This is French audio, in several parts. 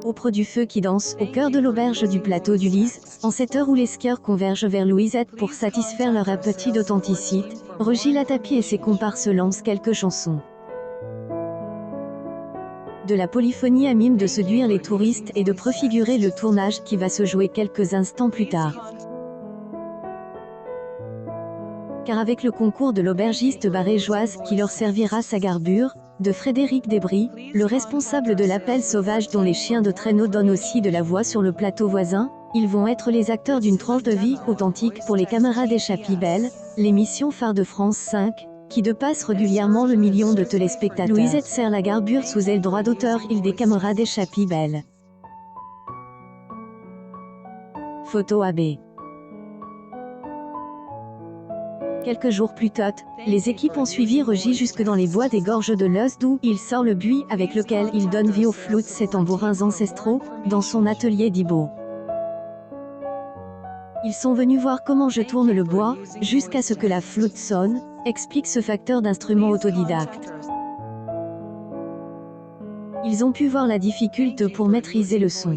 Auprès du feu qui danse, au cœur de l'auberge du plateau d'Ulysse, en cette heure où les skieurs convergent vers Louisette pour satisfaire leur appétit d'authenticité, Roger Latapie et ses comparses lancent quelques chansons. De la polyphonie à mime de séduire les touristes et de préfigurer le tournage qui va se jouer quelques instants plus tard. Car avec le concours de l'aubergiste barégeoise qui leur servira sa garbure, de Frédéric Desbris, le responsable de l'appel sauvage dont les chiens de traîneau donnent aussi de la voix sur le plateau voisin, ils vont être les acteurs d'une tranche de vie authentique pour les camarades d'Échappée Belle, l'émission phare de France 5, qui dépasse régulièrement le million de téléspectateurs. Louisette serre la garbure sous elle droit d'auteur il des camarades d'Échappée Belle. Photo AB. Quelques jours plus tôt, les équipes ont suivi Roger jusque dans les bois des gorges de l'Euse d'où il sort le buis avec lequel il donne vie aux flûtes ses tambourins ancestraux, dans son atelier d'Ibo. Ils sont venus voir comment je tourne le bois, jusqu'à ce que la flûte sonne, explique ce facteur d'instrument autodidacte. Ils ont pu voir la difficulté pour maîtriser le son.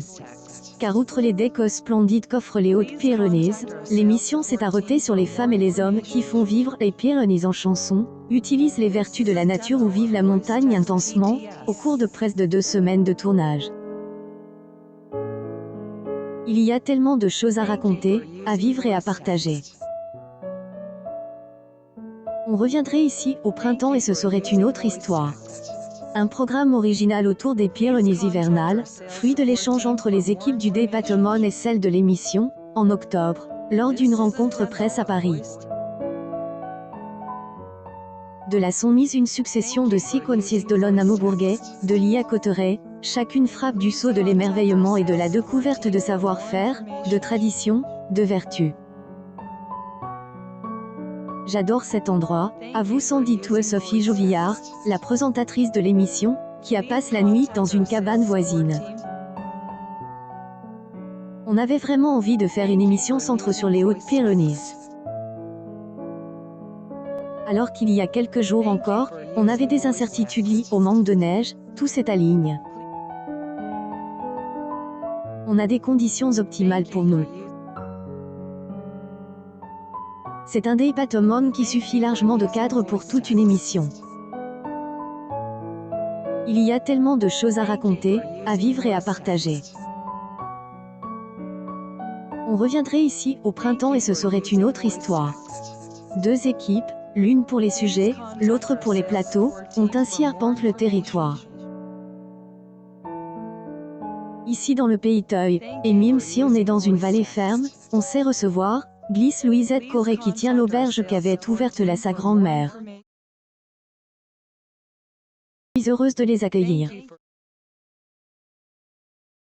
Car outre les décors splendides qu'offrent les Hautes-Pyrénées, l'émission s'est arrêtée sur les femmes et les hommes qui font vivre les Pyrénées en chanson, utilisent les vertus de la nature ou vivent la montagne intensement, au cours de presque 2 semaines de tournage. Il y a tellement de choses à raconter, à vivre et à partager. On reviendrait ici au printemps et ce serait une autre histoire. Un programme original autour des Pyrénées hivernales, fruit de l'échange entre les équipes du département et celles de l'émission, en octobre, lors d'une rencontre presse à Paris. De là sont mises une succession de séquences de l'on à Maubourguet, de l'I à Cotteret, chacune frappe du sceau de l'émerveillement et de la découverte de savoir-faire, de tradition, de vertu. J'adore cet endroit, avoue sans détour Sophie Jouvillard, la présentatrice de l'émission, qui a passé la nuit dans une cabane voisine. On avait vraiment envie de faire une émission centrée sur les Hautes-Pyrénées. Alors qu'il y a quelques jours encore, on avait des incertitudes liées au manque de neige, tout s'aligne. On a des conditions optimales pour nous. C'est un département qui suffit largement de cadre pour toute une émission. Il y a tellement de choses à raconter, à vivre et à partager. On reviendrait ici au printemps et ce serait une autre histoire. 2 équipes, l'une pour les sujets, l'autre pour les plateaux, ont ainsi arpenté le territoire. Ici dans le Pays Teuil, et même si on est dans une vallée ferme, on sait recevoir, glisse Louisette Corré qui tient l'auberge qu'avait ouverte là sa grand-mère. Je suis heureuse de les accueillir.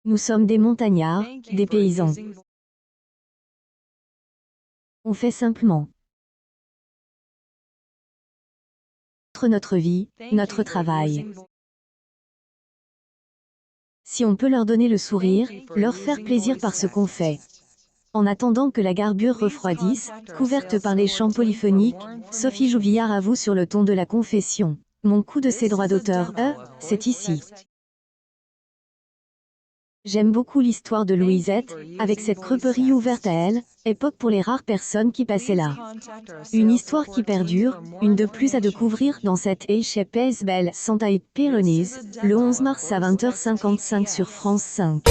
Nous sommes des montagnards, des paysans. On fait simplement notre vie, notre travail. Si on peut leur donner le sourire, leur faire plaisir par ce qu'on fait. En attendant que la garbure refroidisse, couverte par les chants polyphoniques, Sophie Jouvillard avoue sur le ton de la confession. Mon coup de ses droits d'auteur, c'est ici. J'aime beaucoup l'histoire de Louisette, avec cette crêperie ouverte à elle, époque pour les rares personnes qui passaient là. Une histoire qui perdure, une de plus à découvrir dans cette Échappée Belle Santa Pyrénées, le 11 mars à 20h55 sur France 5.